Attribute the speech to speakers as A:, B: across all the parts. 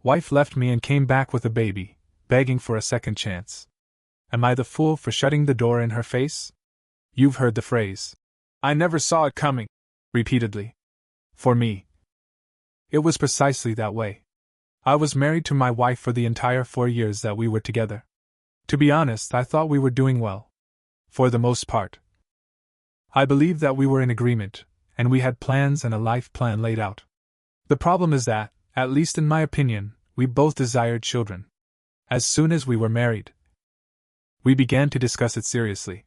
A: Wife left me and came back with a baby, begging for a second chance. Am I the fool for shutting the door in her face? You've heard the phrase, "I never saw it coming," repeatedly. For me, it was precisely that way. I was married to my wife for the entire 4 years that we were together. To be honest, I thought we were doing well. For the most part. I believed that we were in agreement, and we had plans and a life plan laid out. The problem is that, at least in my opinion, we both desired children. As soon as we were married, we began to discuss it seriously.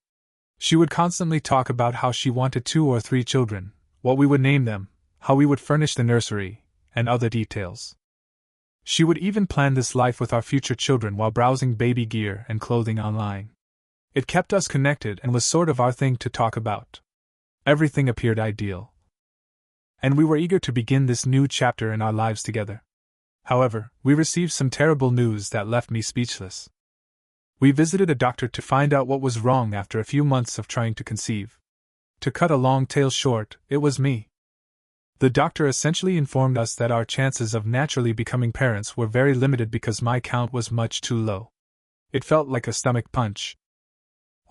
A: She would constantly talk about how she wanted 2 or 3 children, what we would name them, how we would furnish the nursery, and other details. She would even plan this life with our future children while browsing baby gear and clothing online. It kept us connected and was sort of our thing to talk about. Everything appeared ideal. And we were eager to begin this new chapter in our lives together. However, we received some terrible news that left me speechless. We visited a doctor to find out what was wrong after a few months of trying to conceive. To cut a long tale short, it was me. The doctor essentially informed us that our chances of naturally becoming parents were very limited because my count was much too low. It felt like a stomach punch.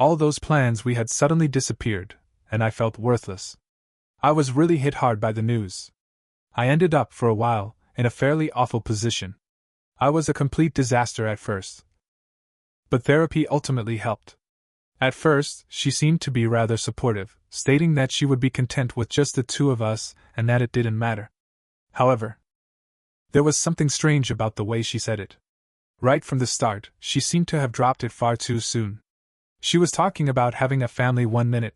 A: All those plans we had suddenly disappeared, and I felt worthless. I was really hit hard by the news. I ended up, for a while, in a fairly awful position. I was a complete disaster at first. But therapy ultimately helped. At first, she seemed to be rather supportive, stating that she would be content with just the 2 of us and that it didn't matter. However, there was something strange about the way she said it. Right from the start, she seemed to have dropped it far too soon. She was talking about having a family 1 minute,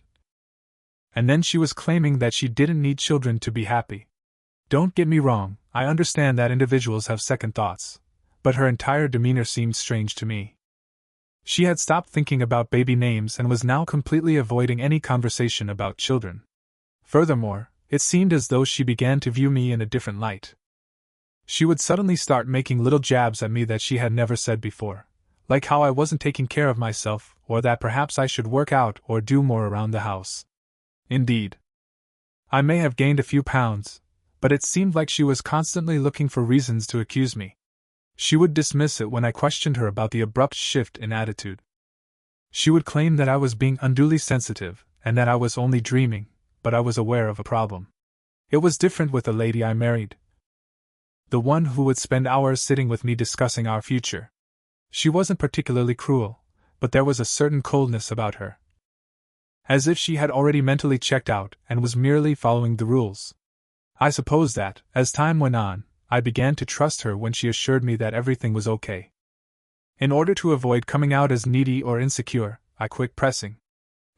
A: and then she was claiming that she didn't need children to be happy. Don't get me wrong, I understand that individuals have second thoughts, but her entire demeanor seemed strange to me. She had stopped thinking about baby names and was now completely avoiding any conversation about children. Furthermore, it seemed as though she began to view me in a different light. She would suddenly start making little jabs at me that she had never said before, like how I wasn't taking care of myself, or that perhaps I should work out or do more around the house. Indeed, I may have gained a few pounds, but it seemed like she was constantly looking for reasons to accuse me. She would dismiss it when I questioned her about the abrupt shift in attitude. She would claim that I was being unduly sensitive, and that I was only dreaming, but I was aware of a problem. It was different with the lady I married. The one who would spend hours sitting with me discussing our future. She wasn't particularly cruel, but there was a certain coldness about her. As if she had already mentally checked out and was merely following the rules. I suppose that, as time went on, I began to trust her when she assured me that everything was okay. In order to avoid coming out as needy or insecure, I quit pressing.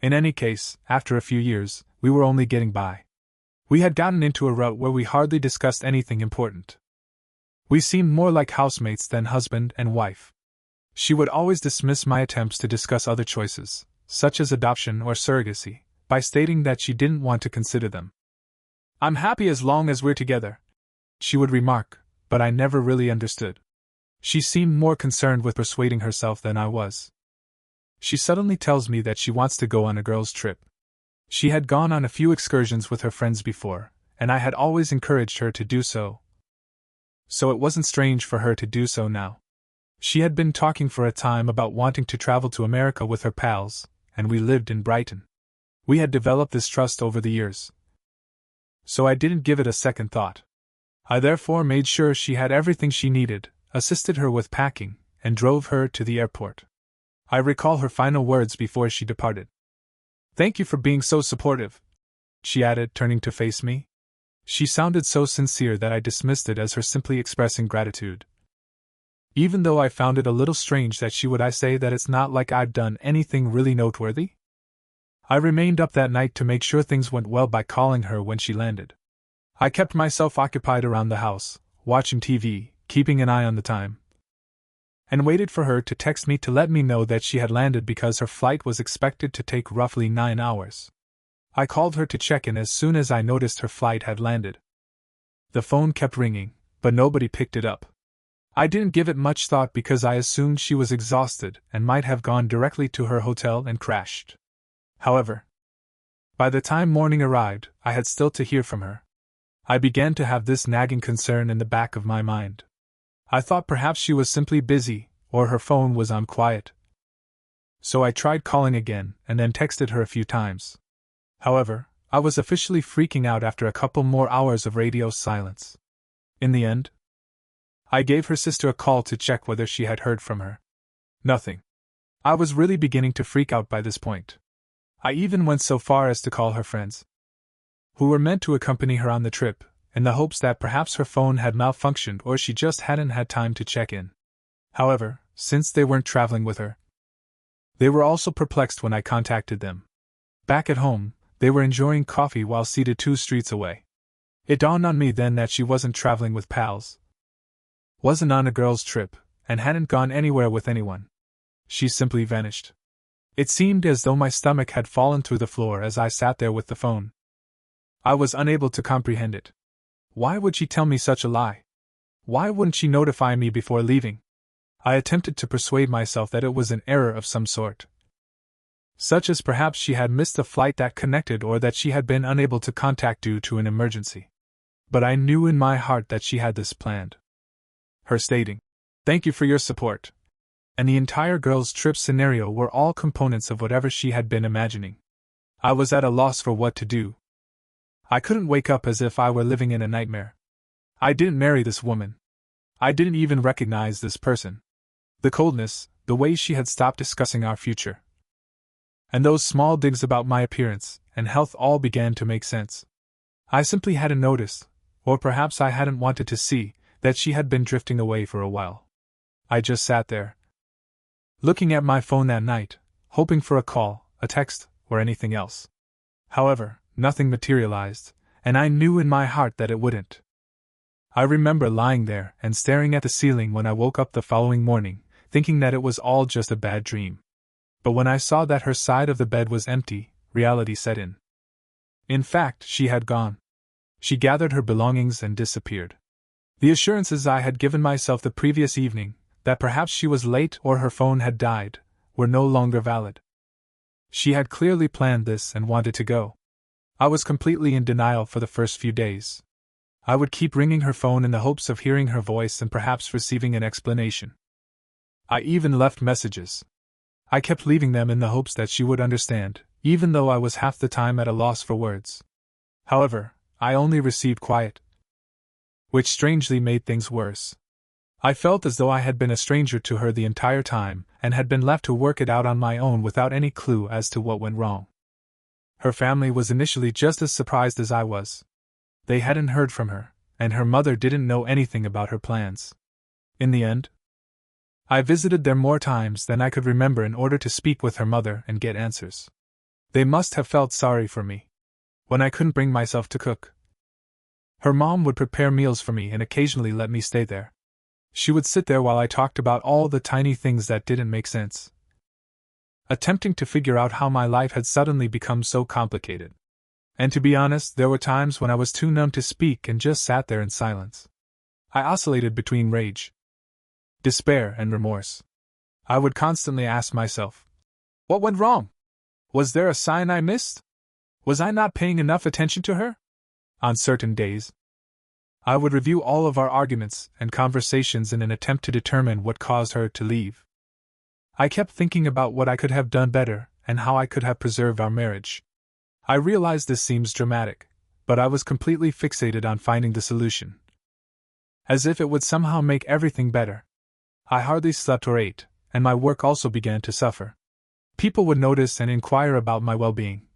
A: In any case, after a few years, we were only getting by. We had gotten into a rut where we hardly discussed anything important. We seemed more like housemates than husband and wife. She would always dismiss my attempts to discuss other choices, such as adoption or surrogacy, by stating that she didn't want to consider them. "I'm happy as long as we're together," she would remark, but I never really understood. She seemed more concerned with persuading herself than I was. She suddenly tells me that she wants to go on a girls' trip. She had gone on a few excursions with her friends before, and I had always encouraged her to do so. So it wasn't strange for her to do so now. She had been talking for a time about wanting to travel to America with her pals, and we lived in Brighton. We had developed this trust over the years. So I didn't give it a second thought. I therefore made sure she had everything she needed, assisted her with packing, and drove her to the airport. I recall her final words before she departed. "Thank you for being so supportive," she added, turning to face me. She sounded so sincere that I dismissed it as her simply expressing gratitude. Even though I found it a little strange that she would say that it's not like I'd done anything really noteworthy. I remained up that night to make sure things went well by calling her when she landed. I kept myself occupied around the house, watching TV, keeping an eye on the time, and waited for her to text me to let me know that she had landed because her flight was expected to take roughly 9 hours. I called her to check in as soon as I noticed her flight had landed. The phone kept ringing, but nobody picked it up. I didn't give it much thought because I assumed she was exhausted and might have gone directly to her hotel and crashed. However, by the time morning arrived, I had still to hear from her. I began to have this nagging concern in the back of my mind. I thought perhaps she was simply busy, or her phone was on quiet. So I tried calling again and then texted her a few times. However, I was officially freaking out after a couple more hours of radio silence. In the end, I gave her sister a call to check whether she had heard from her. Nothing. I was really beginning to freak out by this point. I even went so far as to call her friends, who were meant to accompany her on the trip, in the hopes that perhaps her phone had malfunctioned or she just hadn't had time to check in. However, since they weren't traveling with her, they were also perplexed when I contacted them. Back at home, they were enjoying coffee while seated 2 streets away. It dawned on me then that she wasn't traveling with pals, wasn't on a girls' trip, and hadn't gone anywhere with anyone. She simply vanished. It seemed as though my stomach had fallen through the floor as I sat there with the phone. I was unable to comprehend it. Why would she tell me such a lie? Why wouldn't she notify me before leaving? I attempted to persuade myself that it was an error of some sort, such as perhaps she had missed a flight that connected or that she had been unable to contact due to an emergency. But I knew in my heart that she had this planned. Her stating, "Thank you for your support," and the entire girls' trip scenario were all components of whatever she had been imagining. I was at a loss for what to do. I couldn't wake up as if I were living in a nightmare. I didn't marry this woman. I didn't even recognize this person. The coldness, the way she had stopped discussing our future, and those small digs about my appearance and health all began to make sense. I simply hadn't noticed, or perhaps I hadn't wanted to see, that she had been drifting away for a while. I just sat there, looking at my phone that night, hoping for a call, a text, or anything else. However, nothing materialized, and I knew in my heart that it wouldn't. I remember lying there and staring at the ceiling when I woke up the following morning, thinking that it was all just a bad dream. But when I saw that her side of the bed was empty, reality set in. In fact, she had gone. She gathered her belongings and disappeared. The assurances I had given myself the previous evening, that perhaps she was late or her phone had died, were no longer valid. She had clearly planned this and wanted to go. I was completely in denial for the first few days. I would keep ringing her phone in the hopes of hearing her voice and perhaps receiving an explanation. I even left messages. I kept leaving them in the hopes that she would understand, even though I was half the time at a loss for words. However, I only received quiet, which strangely made things worse. I felt as though I had been a stranger to her the entire time and had been left to work it out on my own without any clue as to what went wrong. Her family was initially just as surprised as I was. They hadn't heard from her, and her mother didn't know anything about her plans. In the end, I visited there more times than I could remember in order to speak with her mother and get answers. They must have felt sorry for me. When I couldn't bring myself to cook, her mom would prepare meals for me and occasionally let me stay there. She would sit there while I talked about all the tiny things that didn't make sense, attempting to figure out how my life had suddenly become so complicated. And to be honest, there were times when I was too numb to speak and just sat there in silence. I oscillated between rage, despair, and remorse. I would constantly ask myself, what went wrong? Was there a sign I missed? Was I not paying enough attention to her? On certain days, I would review all of our arguments and conversations in an attempt to determine what caused her to leave. I kept thinking about what I could have done better and how I could have preserved our marriage. I realize this seems dramatic, but I was completely fixated on finding the solution, as if it would somehow make everything better. I hardly slept or ate, and my work also began to suffer. People would notice and inquire about my well-being,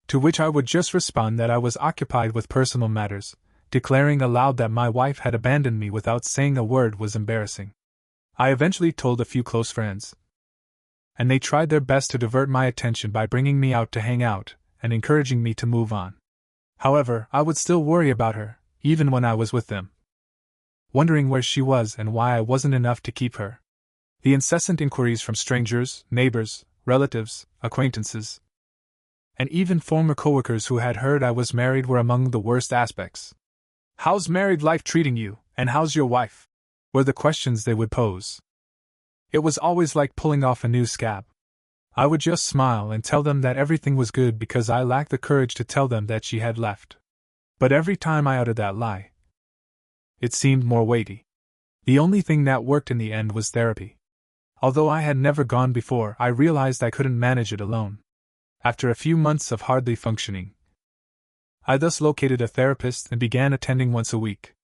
A: to which I would just respond that I was occupied with personal matters. Declaring aloud that my wife had abandoned me without saying a word was embarrassing. I eventually told a few close friends, and they tried their best to divert my attention by bringing me out to hang out and encouraging me to move on. However, I would still worry about her, even when I was with them, wondering where she was and why I wasn't enough to keep her. The incessant inquiries from strangers, neighbors, relatives, acquaintances, and even former coworkers who had heard I was married were among the worst aspects. "How's married life treating you, and how's your wife?" were the questions they would pose. It was always like pulling off a new scab. I would just smile and tell them that everything was good because I lacked the courage to tell them that she had left. But every time I uttered that lie, it seemed more weighty. The only thing that worked in the end was therapy. Although I had never gone before, I realized I couldn't manage it alone. After a few months of hardly functioning, I thus located a therapist and began attending once a week.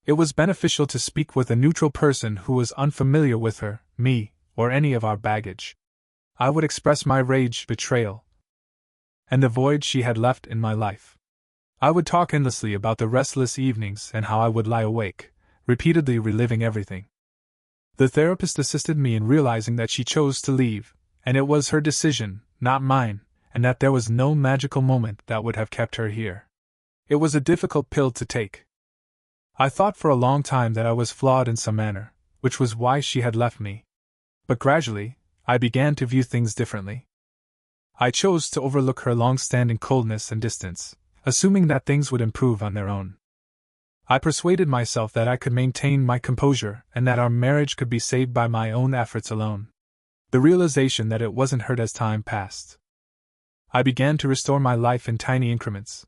A: It was beneficial to speak with a neutral person who was unfamiliar with her, me, or any of our baggage. I would express my rage, betrayal, and the void she had left in my life. I would talk endlessly about the restless evenings and how I would lie awake, repeatedly reliving everything. The therapist assisted me in realizing that she chose to leave, and it was her decision, not mine, and that there was no magical moment that would have kept her here. It was a difficult pill to take. I thought for a long time that I was flawed in some manner, which was why she had left me. But gradually, I began to view things differently. I chose to overlook her long-standing coldness and distance, assuming that things would improve on their own. I persuaded myself that I could maintain my composure and that our marriage could be saved by my own efforts alone. The realization that it wasn't hurt as time passed. I began to restore my life in tiny increments.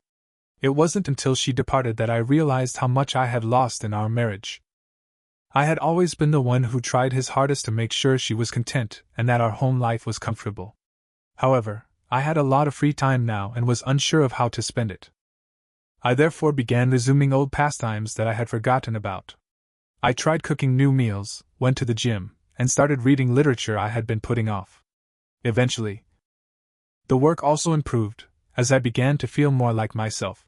A: It wasn't until she departed that I realized how much I had lost in our marriage. I had always been the one who tried his hardest to make sure she was content and that our home life was comfortable. However, I had a lot of free time now and was unsure of how to spend it. I therefore began resuming old pastimes that I had forgotten about. I tried cooking new meals, went to the gym, and started reading literature I had been putting off. Eventually, the work also improved, as I began to feel more like myself.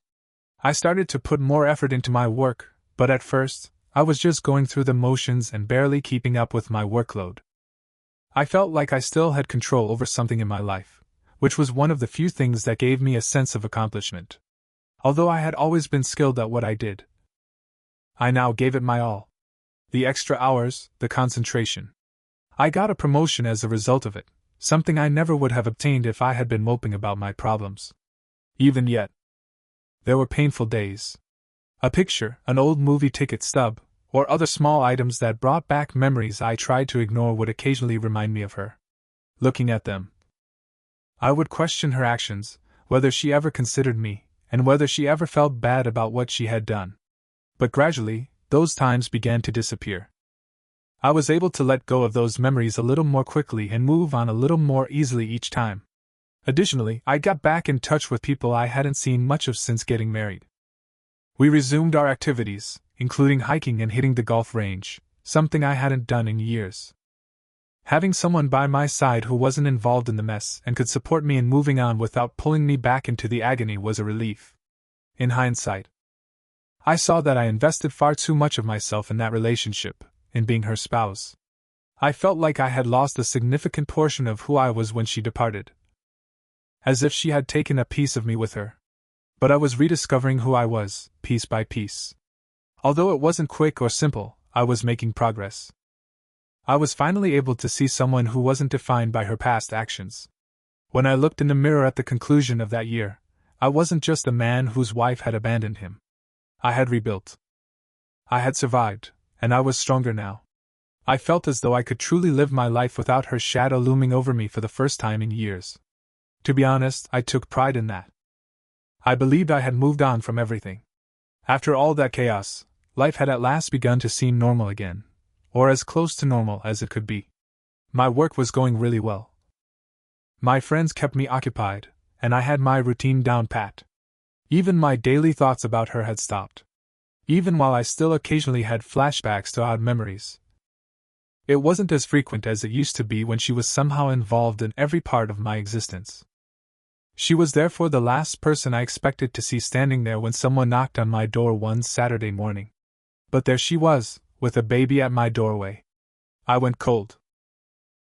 A: I started to put more effort into my work, but at first, I was just going through the motions and barely keeping up with my workload. I felt like I still had control over something in my life, which was one of the few things that gave me a sense of accomplishment. Although I had always been skilled at what I did, I now gave it my all. The extra hours, the concentration. I got a promotion as a result of it, something I never would have obtained if I had been moping about my problems. Even yet, there were painful days. A picture, an old movie ticket stub, or other small items that brought back memories I tried to ignore would occasionally remind me of her. Looking at them, I would question her actions, whether she ever considered me, and whether she ever felt bad about what she had done. But gradually, those times began to disappear. I was able to let go of those memories a little more quickly and move on a little more easily each time. Additionally, I got back in touch with people I hadn't seen much of since getting married. We resumed our activities, including hiking and hitting the golf range, something I hadn't done in years. Having someone by my side who wasn't involved in the mess and could support me in moving on without pulling me back into the agony was a relief. In hindsight, I saw that I invested far too much of myself in that relationship, in being her spouse. I felt like I had lost a significant portion of who I was when she departed. As if she had taken a piece of me with her. But I was rediscovering who I was, piece by piece. Although it wasn't quick or simple, I was making progress. I was finally able to see someone who wasn't defined by her past actions. When I looked in the mirror at the conclusion of that year, I wasn't just a man whose wife had abandoned him. I had rebuilt. I had survived, and I was stronger now. I felt as though I could truly live my life without her shadow looming over me for the first time in years. To be honest, I took pride in that. I believed I had moved on from everything. After all that chaos, life had at last begun to seem normal again, or as close to normal as it could be. My work was going really well. My friends kept me occupied, and I had my routine down pat. Even my daily thoughts about her had stopped. Even while I still occasionally had flashbacks to odd memories. It wasn't as frequent as it used to be when she was somehow involved in every part of my existence. She was therefore the last person I expected to see standing there when someone knocked on my door one Saturday morning. But there she was, with a baby at my doorway. I went cold.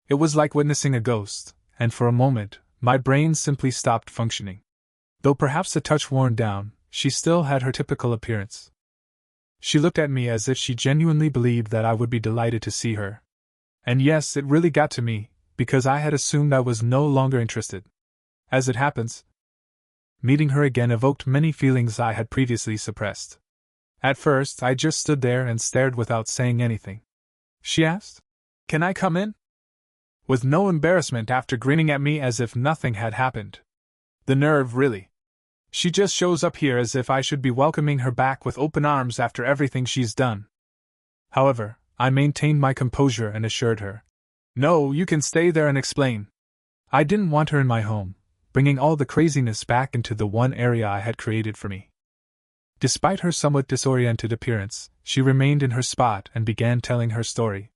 A: It was like witnessing a ghost, and for a moment, my brain simply stopped functioning. Though perhaps a touch worn down, she still had her typical appearance. She looked at me as if she genuinely believed that I would be delighted to see her. And yes, it really got to me, because I had assumed I was no longer interested. As it happens, meeting her again evoked many feelings I had previously suppressed. At first, I just stood there and stared without saying anything. She asked, "Can I come in?" With no embarrassment after grinning at me as if nothing had happened. The nerve, really. She just shows up here as if I should be welcoming her back with open arms after everything she's done. However, I maintained my composure and assured her. No, you can stay there and explain. I didn't want her in my home, bringing all the craziness back into the one area I had created for me. Despite her somewhat disoriented appearance, she remained in her spot and began telling her story.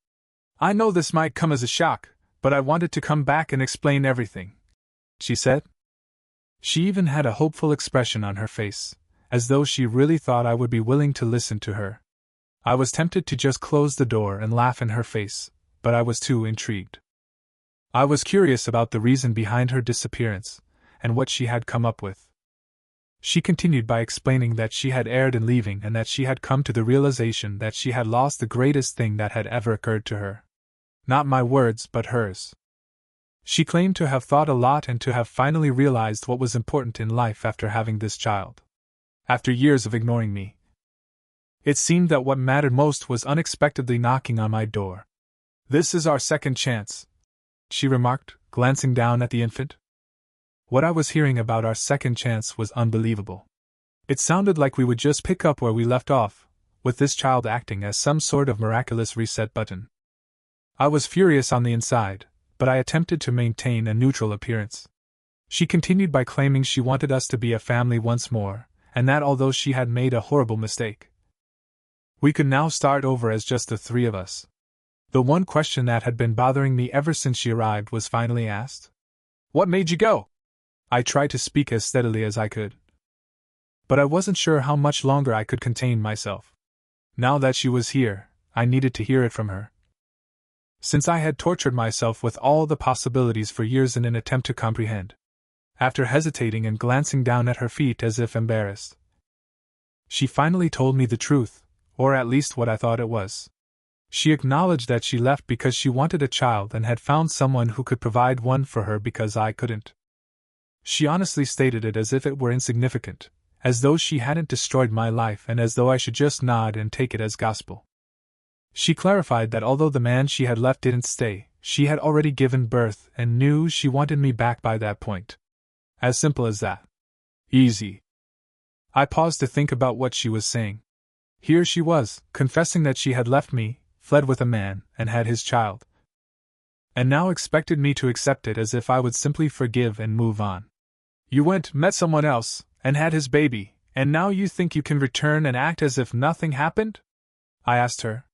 A: I know this might come as a shock, but I wanted to come back and explain everything, she said. She even had a hopeful expression on her face, as though she really thought I would be willing to listen to her. I was tempted to just close the door and laugh in her face, but I was too intrigued. I was curious about the reason behind her disappearance, and what she had come up with. She continued by explaining that she had erred in leaving and that she had come to the realization that she had lost the greatest thing that had ever occurred to her. Not my words, but hers. She claimed to have thought a lot and to have finally realized what was important in life after having this child. After years of ignoring me, it seemed that what mattered most was unexpectedly knocking on my door. This is our second chance, she remarked, glancing down at the infant. What I was hearing about our second chance was unbelievable. It sounded like we would just pick up where we left off, with this child acting as some sort of miraculous reset button. I was furious on the inside, but I attempted to maintain a neutral appearance. She continued by claiming she wanted us to be a family once more, and that although she had made a horrible mistake, we could now start over as just the three of us. The one question that had been bothering me ever since she arrived was finally asked. What made you go? I tried to speak as steadily as I could, but I wasn't sure how much longer I could contain myself. Now that she was here, I needed to hear it from her. Since I had tortured myself with all the possibilities for years in an attempt to comprehend. After hesitating and glancing down at her feet as if embarrassed, she finally told me the truth, or at least what I thought it was. She acknowledged that she left because she wanted a child and had found someone who could provide one for her because I couldn't. She honestly stated it as if it were insignificant, as though she hadn't destroyed my life and as though I should just nod and take it as gospel. She clarified that although the man she had left didn't stay, she had already given birth and knew she wanted me back by that point. As simple as that. Easy. I paused to think about what she was saying. Here she was, confessing that she had left me, fled with a man, and had his child, and now expected me to accept it as if I would simply forgive and move on. You went, met someone else, and had his baby, and now you think you can return and act as if nothing happened? I asked her.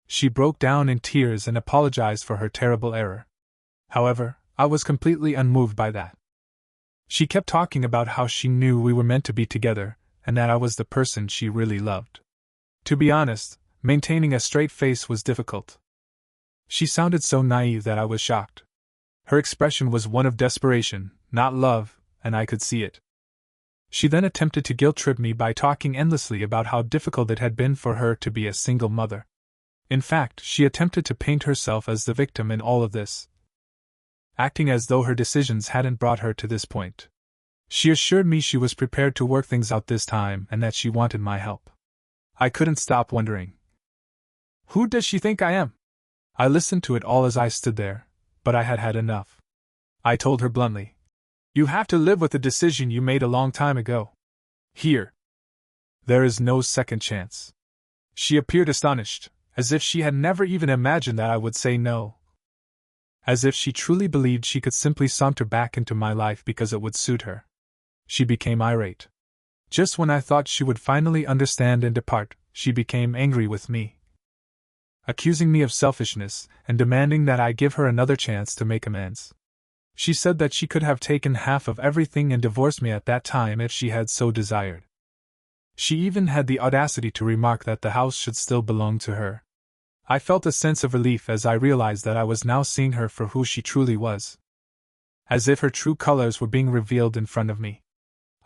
A: She broke down in tears and apologized for her terrible error. However, I was completely unmoved by that. She kept talking about how she knew we were meant to be together, and that I was the person she really loved. To be honest, maintaining a straight face was difficult. She sounded so naive that I was shocked. Her expression was one of desperation, not love, and I could see it. She then attempted to guilt-trip me by talking endlessly about how difficult it had been for her to be a single mother. In fact, she attempted to paint herself as the victim in all of this, acting as though her decisions hadn't brought her to this point. She assured me she was prepared to work things out this time and that she wanted my help. I couldn't stop wondering. Who does she think I am? I listened to it all as I stood there, but I had had enough. I told her bluntly. You have to live with the decision you made a long time ago. Here. There is no second chance. She appeared astonished, as if she had never even imagined that I would say no. As if she truly believed she could simply saunter back into my life because it would suit her. She became irate. Just when I thought she would finally understand and depart, she became angry with me, accusing me of selfishness and demanding that I give her another chance to make amends. She said that she could have taken half of everything and divorced me at that time if she had so desired. She even had the audacity to remark that the house should still belong to her. I felt a sense of relief as I realized that I was now seeing her for who she truly was, as if her true colors were being revealed in front of me.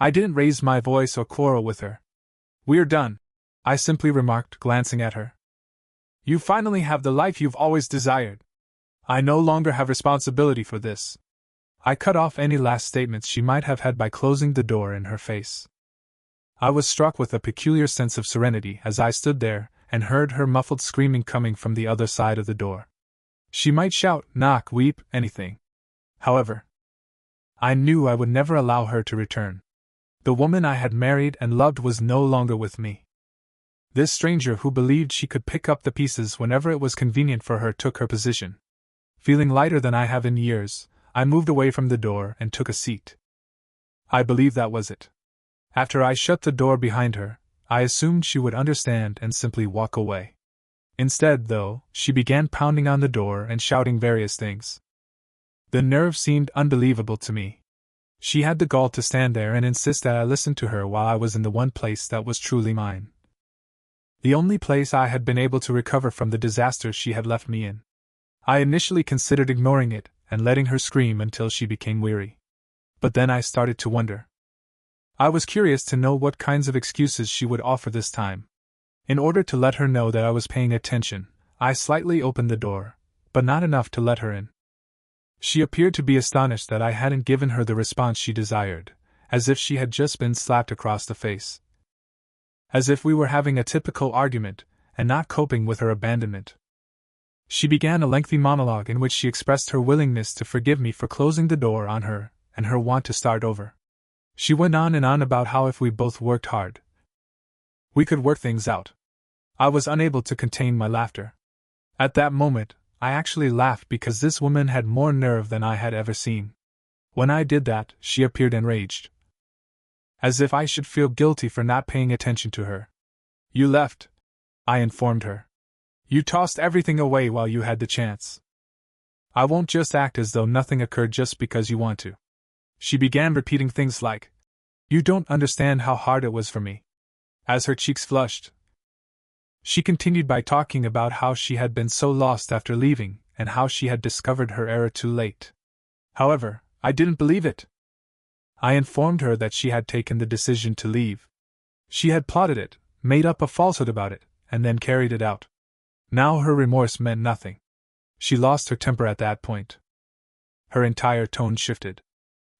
A: I didn't raise my voice or quarrel with her. We're done, I simply remarked, glancing at her. You finally have the life you've always desired. I no longer have responsibility for this. I cut off any last statements she might have had by closing the door in her face. I was struck with a peculiar sense of serenity as I stood there and heard her muffled screaming coming from the other side of the door. She might shout, knock, weep, anything. However, I knew I would never allow her to return. The woman I had married and loved was no longer with me. This stranger who believed she could pick up the pieces whenever it was convenient for her took her position. Feeling lighter than I have in years, I moved away from the door and took a seat. I believe that was it. After I shut the door behind her, I assumed she would understand and simply walk away. Instead, though, she began pounding on the door and shouting various things. The nerve seemed unbelievable to me. She had the gall to stand there and insist that I listen to her while I was in the one place that was truly mine. The only place I had been able to recover from the disaster she had left me in. I initially considered ignoring it and letting her scream until she became weary. But then I started to wonder. I was curious to know what kinds of excuses she would offer this time. In order to let her know that I was paying attention, I slightly opened the door, but not enough to let her in. She appeared to be astonished that I hadn't given her the response she desired, as if she had just been slapped across the face. As if we were having a typical argument, and not coping with her abandonment. She began a lengthy monologue in which she expressed her willingness to forgive me for closing the door on her, and her want to start over. She went on and on about how if we both worked hard, we could work things out. I was unable to contain my laughter. At that moment, I actually laughed because this woman had more nerve than I had ever seen. When I did that, she appeared enraged. As if I should feel guilty for not paying attention to her. You left, I informed her. You tossed everything away while you had the chance. I won't just act as though nothing occurred just because you want to. She began repeating things like, "You don't understand how hard it was for me." As her cheeks flushed, she continued by talking about how she had been so lost after leaving and how she had discovered her error too late. However, I didn't believe it. I informed her that she had taken the decision to leave. She had plotted it, made up a falsehood about it, and then carried it out. Now her remorse meant nothing. She lost her temper at that point. Her entire tone shifted.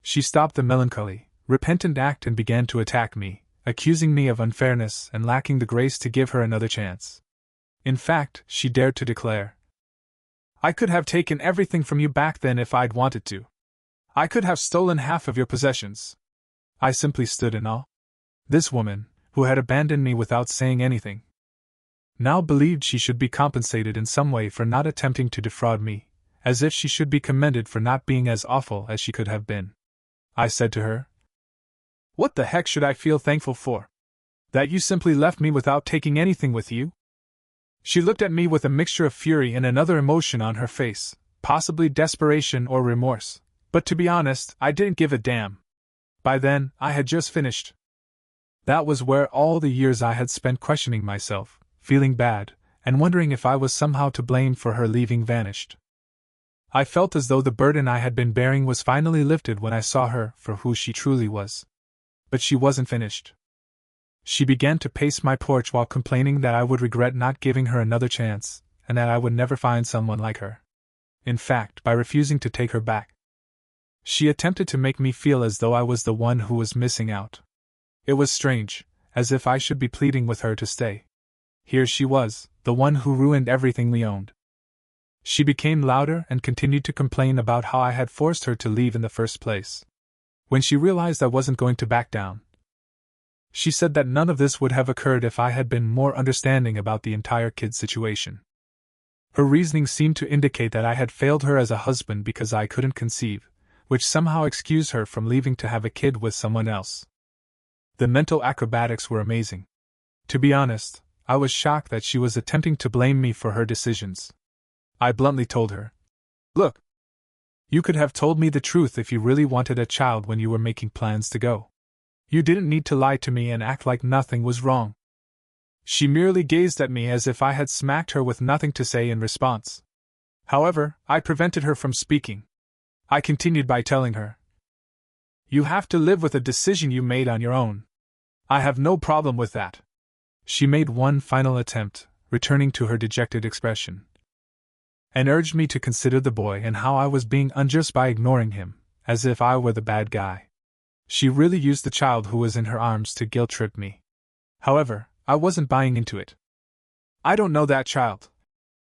A: She stopped the melancholy, repentant act and began to attack me, accusing me of unfairness and lacking the grace to give her another chance. In fact, she dared to declare, "I could have taken everything from you back then if I'd wanted to. I could have stolen half of your possessions." I simply stood in awe. This woman, who had abandoned me without saying anything, now believed she should be compensated in some way for not attempting to defraud me, as if she should be commended for not being as awful as she could have been. I said to her, "What the heck should I feel thankful for? That you simply left me without taking anything with you?" She looked at me with a mixture of fury and another emotion on her face, possibly desperation or remorse, but to be honest, I didn't give a damn. By then, I had just finished. That was where all the years I had spent questioning myself, feeling bad, and wondering if I was somehow to blame for her leaving vanished. I felt as though the burden I had been bearing was finally lifted when I saw her for who she truly was. But she wasn't finished. She began to pace my porch while complaining that I would regret not giving her another chance, and that I would never find someone like her. In fact, by refusing to take her back, she attempted to make me feel as though I was the one who was missing out. It was strange, as if I should be pleading with her to stay. Here she was, the one who ruined everything we owned. She became louder and continued to complain about how I had forced her to leave in the first place. When she realized I wasn't going to back down, she said that none of this would have occurred if I had been more understanding about the entire kid situation. Her reasoning seemed to indicate that I had failed her as a husband because I couldn't conceive, which somehow excused her from leaving to have a kid with someone else. The mental acrobatics were amazing. To be honest, I was shocked that she was attempting to blame me for her decisions. I bluntly told her, "Look, you could have told me the truth if you really wanted a child when you were making plans to go. You didn't need to lie to me and act like nothing was wrong." She merely gazed at me as if I had smacked her with nothing to say in response. However, I prevented her from speaking. I continued by telling her, "You have to live with a decision you made on your own. I have no problem with that." She made one final attempt, returning to her dejected expression, and urged me to consider the boy and how I was being unjust by ignoring him, as if I were the bad guy. She really used the child who was in her arms to guilt-trip me. However, I wasn't buying into it. "I don't know that child,"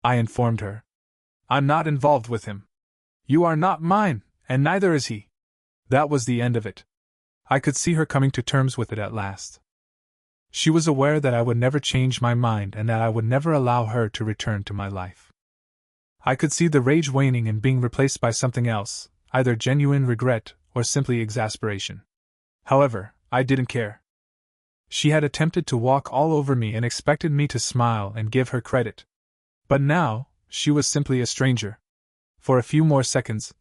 A: I informed her. "I'm not involved with him. You are not mine, and neither is he." That was the end of it. I could see her coming to terms with it at last. She was aware that I would never change my mind and that I would never allow her to return to my life. I could see the rage waning and being replaced by something else, either genuine regret or simply exasperation. However, I didn't care. She had attempted to walk all over me and expected me to smile and give her credit. But now, she was simply a stranger. For a few more seconds,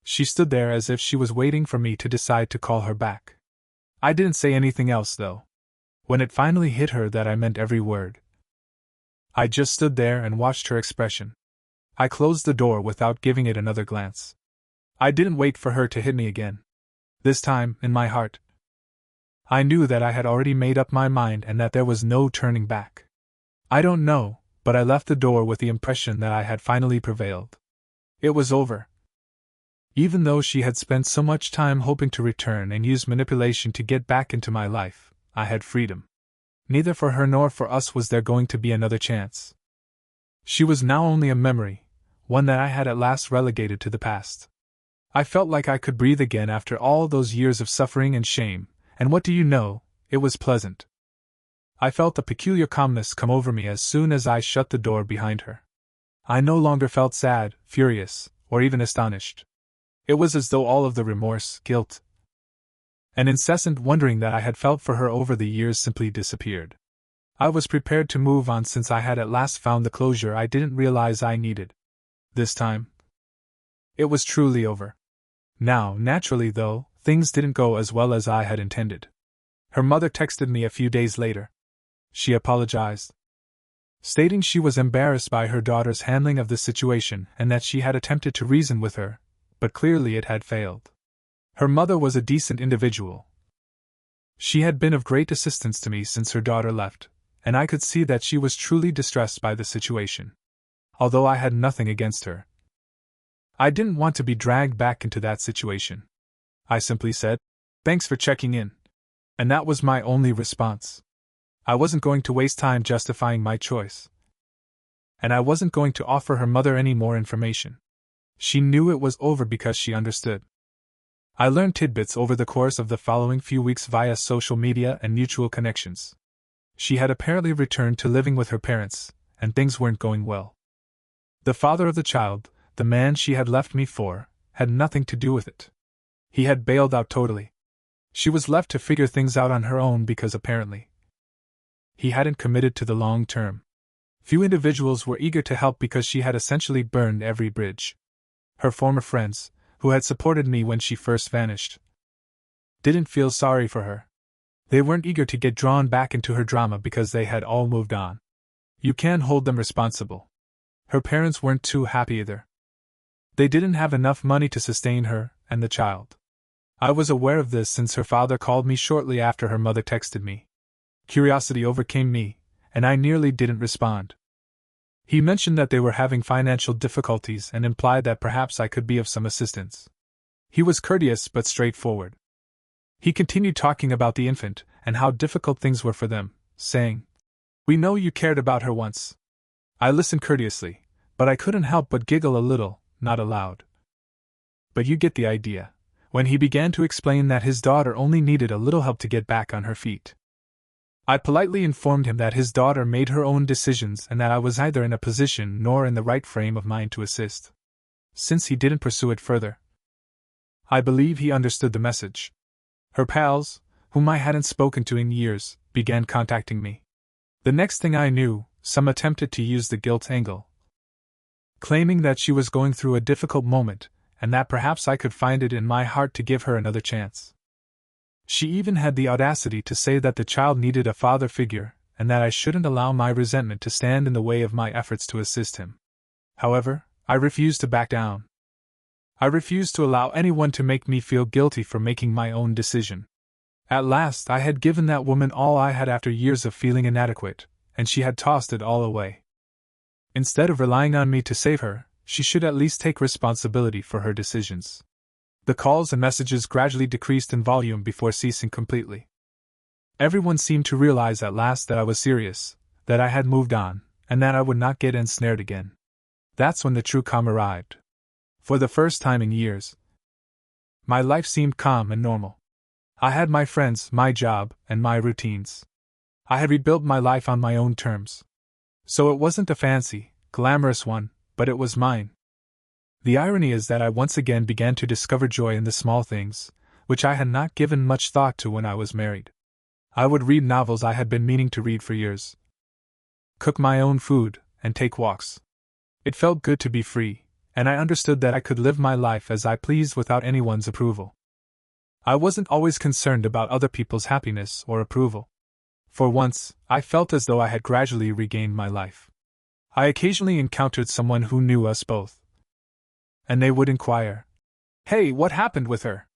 A: she stood there as if she was waiting for me to decide to call her back. I didn't say anything else, though. When it finally hit her that I meant every word, I just stood there and watched her expression. I closed the door without giving it another glance. I didn't wait for her to hit me again. This time, in my heart, I knew that I had already made up my mind and that there was no turning back. I don't know, but I left the door with the impression that I had finally prevailed. It was over. Even though she had spent so much time hoping to return and use manipulation to get back into my life, I had freedom. Neither for her nor for us was there going to be another chance. She was now only a memory, one that I had at last relegated to the past. I felt like I could breathe again after all those years of suffering and shame, and what do you know, it was pleasant. I felt a peculiar calmness come over me as soon as I shut the door behind her. I no longer felt sad, furious, or even astonished. It was as though all of the remorse, guilt, and incessant wondering that I had felt for her over the years simply disappeared. I was prepared to move on since I had at last found the closure I didn't realize I needed. This time, it was truly over. Now, naturally though, things didn't go as well as I had intended. Her mother texted me a few days later. She apologized, stating she was embarrassed by her daughter's handling of the situation and that she had attempted to reason with her, but clearly it had failed. Her mother was a decent individual. She had been of great assistance to me since her daughter left, and I could see that she was truly distressed by the situation. Although I had nothing against her, I didn't want to be dragged back into that situation. I simply said, "Thanks for checking in." And that was my only response. I wasn't going to waste time justifying my choice. And I wasn't going to offer her mother any more information. She knew it was over because she understood. I learned tidbits over the course of the following few weeks via social media and mutual connections. She had apparently returned to living with her parents, and things weren't going well. The father of the child, the man she had left me for, had nothing to do with it. He had bailed out totally. She was left to figure things out on her own because apparently he hadn't committed to the long term. Few individuals were eager to help because she had essentially burned every bridge. Her former friends, who had supported me when she first vanished, didn't feel sorry for her. They weren't eager to get drawn back into her drama because they had all moved on. You can't hold them responsible. Her parents weren't too happy either. They didn't have enough money to sustain her and the child. I was aware of this since her father called me shortly after her mother texted me. Curiosity overcame me, and I nearly didn't respond. He mentioned that they were having financial difficulties and implied that perhaps I could be of some assistance. He was courteous but straightforward. He continued talking about the infant and how difficult things were for them, saying, "We know you cared about her once." I listened courteously, but I couldn't help but giggle a little, not aloud. But you get the idea, when he began to explain that his daughter only needed a little help to get back on her feet. I politely informed him that his daughter made her own decisions and that I was neither in a position nor in the right frame of mind to assist. Since he didn't pursue it further, I believe he understood the message. Her pals, whom I hadn't spoken to in years, began contacting me. The next thing I knew, some attempted to use the guilt angle, claiming that she was going through a difficult moment and that perhaps I could find it in my heart to give her another chance. She even had the audacity to say that the child needed a father figure and that I shouldn't allow my resentment to stand in the way of my efforts to assist him. However, I refused to back down. I refused to allow anyone to make me feel guilty for making my own decision. At last I had given that woman all I had after years of feeling inadequate, and she had tossed it all away. Instead of relying on me to save her, she should at least take responsibility for her decisions. The calls and messages gradually decreased in volume before ceasing completely. Everyone seemed to realize at last that I was serious, that I had moved on, and that I would not get ensnared again. That's when the true calm arrived. For the first time in years, my life seemed calm and normal. I had my friends, my job, and my routines. I had rebuilt my life on my own terms. So it wasn't a fancy, glamorous one, but it was mine. The irony is that I once again began to discover joy in the small things, which I had not given much thought to when I was married. I would read novels I had been meaning to read for years, cook my own food, and take walks. It felt good to be free, and I understood that I could live my life as I pleased without anyone's approval. I wasn't always concerned about other people's happiness or approval. For once, I felt as though I had gradually regained my life. I occasionally encountered someone who knew us both, and they would inquire, "Hey, what happened with her?"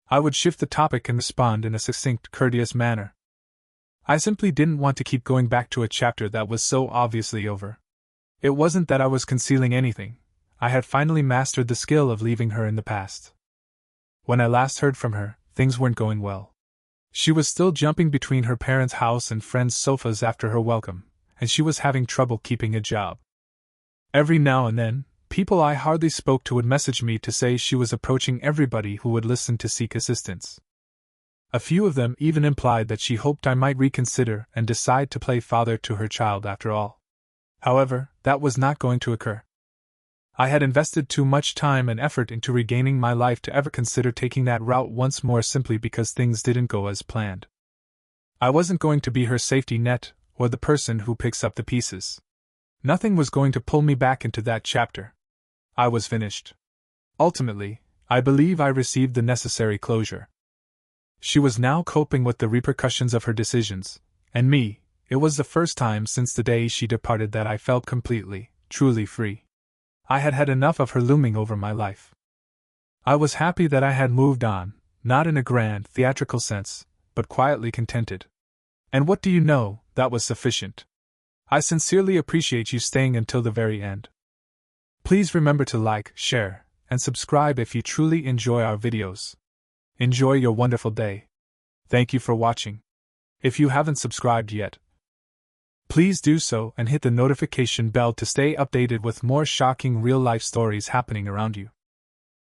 A: I would shift the topic and respond in a succinct, courteous manner. I simply didn't want to keep going back to a chapter that was so obviously over. It wasn't that I was concealing anything. I had finally mastered the skill of leaving her in the past. When I last heard from her, things weren't going well. She was still jumping between her parents' house and friends' sofas after her welcome, and she was having trouble keeping a job. Every now and then, people I hardly spoke to would message me to say she was approaching everybody who would listen to seek assistance. A few of them even implied that she hoped I might reconsider and decide to play father to her child after all. However, that was not going to occur. I had invested too much time and effort into regaining my life to ever consider taking that route once more simply because things didn't go as planned. I wasn't going to be her safety net, or the person who picks up the pieces. Nothing was going to pull me back into that chapter. I was finished. Ultimately, I believe I received the necessary closure. She was now coping with the repercussions of her decisions, and me. It was the first time since the day she departed that I felt completely, truly free. I had had enough of her looming over my life. I was happy that I had moved on, not in a grand, theatrical sense, but quietly contented. And what do you know, that was sufficient. I sincerely appreciate you staying until the very end. Please remember to like, share, and subscribe if you truly enjoy our videos. Enjoy your wonderful day. Thank you for watching. If you haven't subscribed yet, please do so and hit the notification bell to stay updated with more shocking real-life stories happening around you.